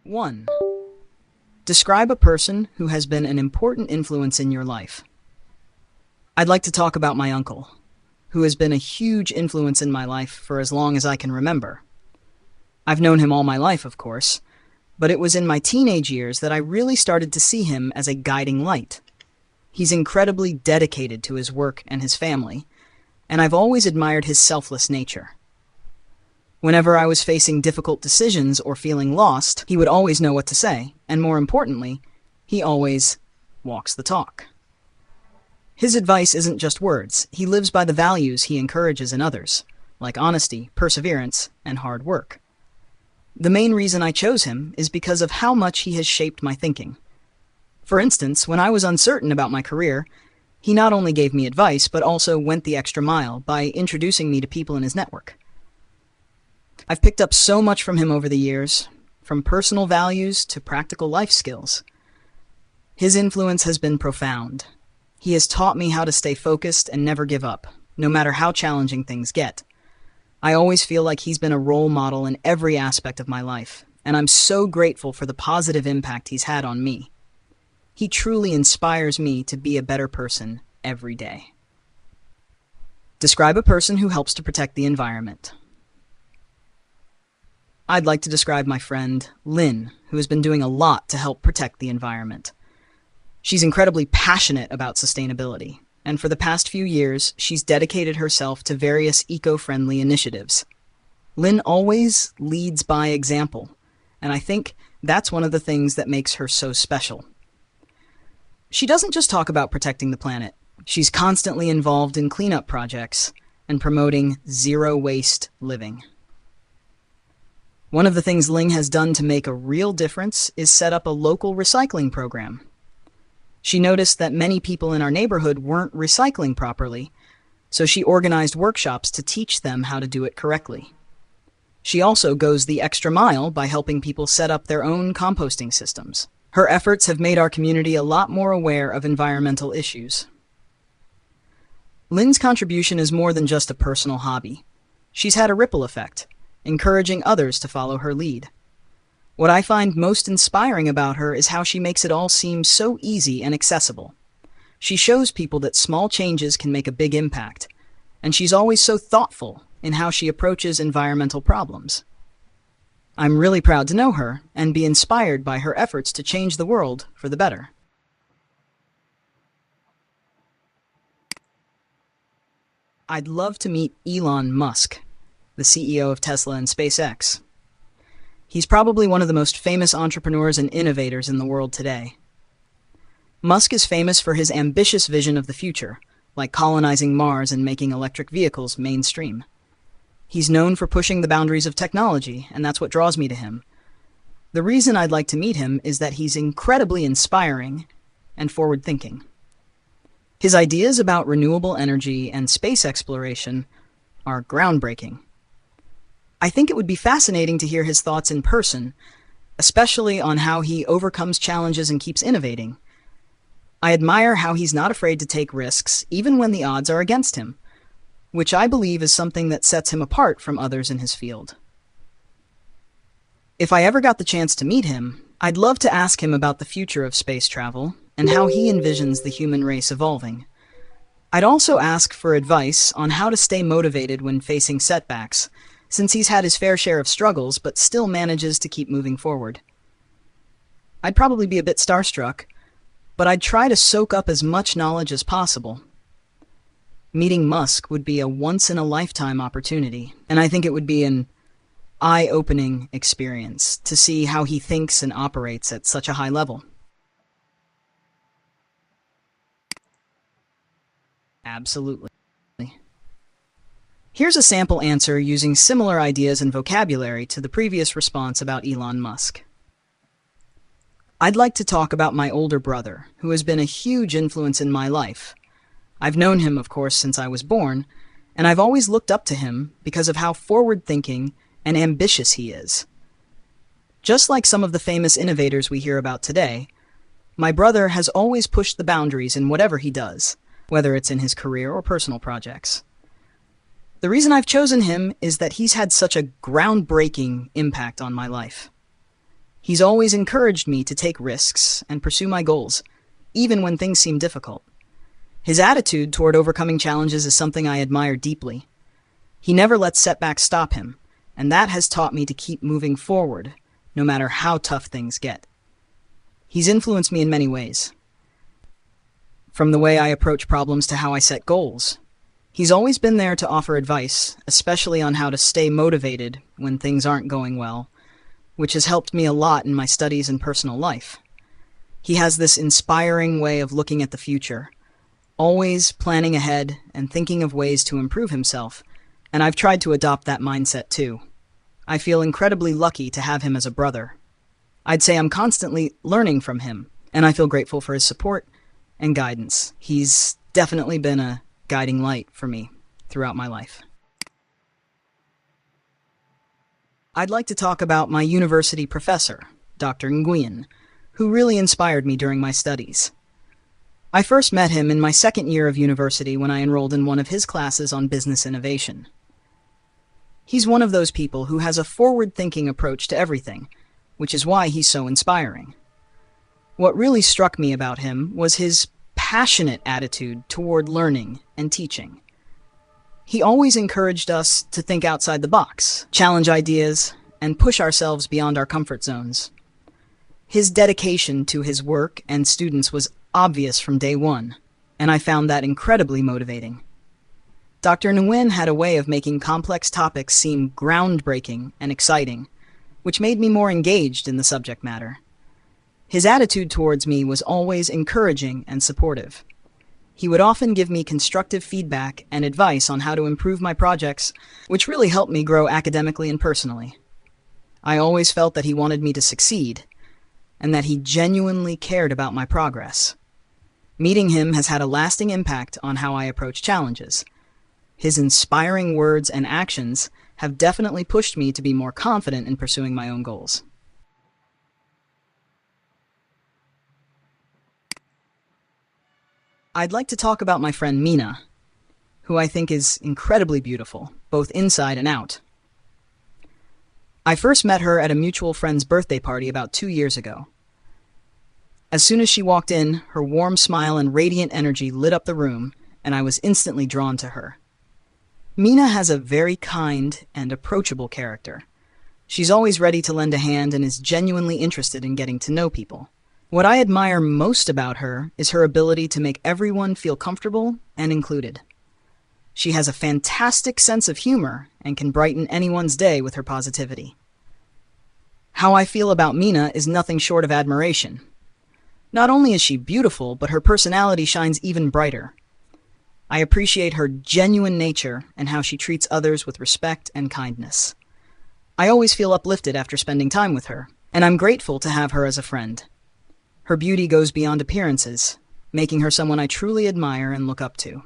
1. Describe a person who has been an important influence in your life. I'd like to talk about my uncle, who has been a huge influence in my life for as long as I can remember. I've known him all my life, of course, but it was in my teenage years that I really started to see him as a guiding light. He's incredibly dedicated to his work and his family, and I've always admired his selfless nature. Whenever I was facing difficult decisions or feeling lost, he would always know what to say, and more importantly, he always walks the talk. His advice isn't just words. He lives by the values he encourages in others, like honesty, perseverance, and hard work. The main reason I chose him is because of how much he has shaped my thinking. For instance, when I was uncertain about my career, he not only gave me advice, but also went the extra mile by introducing me to people in his network. I've picked up so much from him over the years, from personal values to practical life skills. His influence has been profound. He has taught me how to stay focused and never give up, no matter how challenging things get. I always feel like he's been a role model in every aspect of my life, and I'm so grateful for the positive impact he's had on me. He truly inspires me to be a better person every day. Describe a person who helps to protect the environment. I'd like to describe my friend, Lynn, who has been doing a lot to help protect the environment. She's incredibly passionate about sustainability, and for the past few years, she's dedicated herself to various eco-friendly initiatives. Lynn always leads by example, and I think that's one of the things that makes her so special. She doesn't just talk about protecting the planet. She's constantly involved in cleanup projects and promoting zero-waste living. One of the things Ling has done to make a real difference is set up a local recycling program. She noticed that many people in our neighborhood weren't recycling properly, so she organized workshops to teach them how to do it correctly. She also goes the extra mile by helping people set up their own composting systems. Her efforts have made our community a lot more aware of environmental issues. Lynn's contribution is more than just a personal hobby. She's had a ripple effect, encouraging others to follow her lead. What I find most inspiring about her is how she makes it all seem so easy and accessible. She shows people that small changes can make a big impact, and she's always so thoughtful in how she approaches environmental problems. I'm really proud to know her and be inspired by her efforts to change the world for the better. I'd love to meet Elon Musk, the CEO of Tesla and SpaceX. He's probably one of the most famous entrepreneurs and innovators in the world today. Musk is famous for his ambitious vision of the future, like colonizing Mars and making electric vehicles mainstream. He's known for pushing the boundaries of technology, and that's what draws me to him. The reason I'd like to meet him is that he's incredibly inspiring and forward-thinking. His ideas about renewable energy and space exploration are groundbreaking. I think it would be fascinating to hear his thoughts in person, especially on how he overcomes challenges and keeps innovating. I admire how he's not afraid to take risks, even when the odds are against him, which I believe is something that sets him apart from others in his field. If I ever got the chance to meet him, I'd love to ask him about the future of space travel and how he envisions the human race evolving. I'd also ask for advice on how to stay motivated when facing setbacks, since he's had his fair share of struggles but still manages to keep moving forward. I'd probably be a bit starstruck, but I'd try to soak up as much knowledge as possible. Meeting Musk would be a once-in-a-lifetime opportunity, and I think it would be an eye-opening experience to see how he thinks and operates at such a high level. Absolutely. Here's a sample answer using similar ideas and vocabulary to the previous response about Elon Musk. I'd like to talk about my older brother, who has been a huge influence in my life. I've known him, of course, since I was born, and I've always looked up to him because of how forward-thinking and ambitious he is. Just like some of the famous innovators we hear about today, my brother has always pushed the boundaries in whatever he does, whether it's in his career or personal projects. The reason I've chosen him is that he's had such a groundbreaking impact on my life. He's always encouraged me to take risks and pursue my goals, even when things seem difficult. His attitude toward overcoming challenges is something I admire deeply. He never lets setbacks stop him, and that has taught me to keep moving forward, no matter how tough things get. He's influenced me in many ways, from the way I approach problems to how I set goals. He's always been there to offer advice, especially on how to stay motivated when things aren't going well, which has helped me a lot in my studies and personal life. He has this inspiring way of looking at the future, always planning ahead and thinking of ways to improve himself, and I've tried to adopt that mindset too. I feel incredibly lucky to have him as a brother. I'd say I'm constantly learning from him, and I feel grateful for his support and guidance. He's definitely been a guiding light for me throughout my life. I'd like to talk about my university professor, Dr. Nguyen, who really inspired me during my studies. I first met him in my second year of university when I enrolled in one of his classes on business innovation. He's one of those people who has a forward-thinking approach to everything, which is why he's so inspiring. What really struck me about him was his passionate attitude toward learning and teaching. He always encouraged us to think outside the box, challenge ideas, and push ourselves beyond our comfort zones. His dedication to his work and students was obvious from day one, and I found that incredibly motivating. Dr. Nguyen had a way of making complex topics seem groundbreaking and exciting, which made me more engaged in the subject matter. His attitude towards me was always encouraging and supportive. He would often give me constructive feedback and advice on how to improve my projects, which really helped me grow academically and personally. I always felt that he wanted me to succeed, and that he genuinely cared about my progress. Meeting him has had a lasting impact on how I approach challenges. His inspiring words and actions have definitely pushed me to be more confident in pursuing my own goals. I'd like to talk about my friend Mina, who I think is incredibly beautiful, both inside and out. I first met her at a mutual friend's birthday party about 2 years ago. As soon as she walked in, her warm smile and radiant energy lit up the room, and I was instantly drawn to her. Mina has a very kind and approachable character. She's always ready to lend a hand and is genuinely interested in getting to know people. What I admire most about her is her ability to make everyone feel comfortable and included. She has a fantastic sense of humor and can brighten anyone's day with her positivity. How I feel about Mina is nothing short of admiration. Not only is she beautiful, but her personality shines even brighter. I appreciate her genuine nature and how she treats others with respect and kindness. I always feel uplifted after spending time with her, and I'm grateful to have her as a friend. Her beauty goes beyond appearances, making her someone I truly admire and look up to.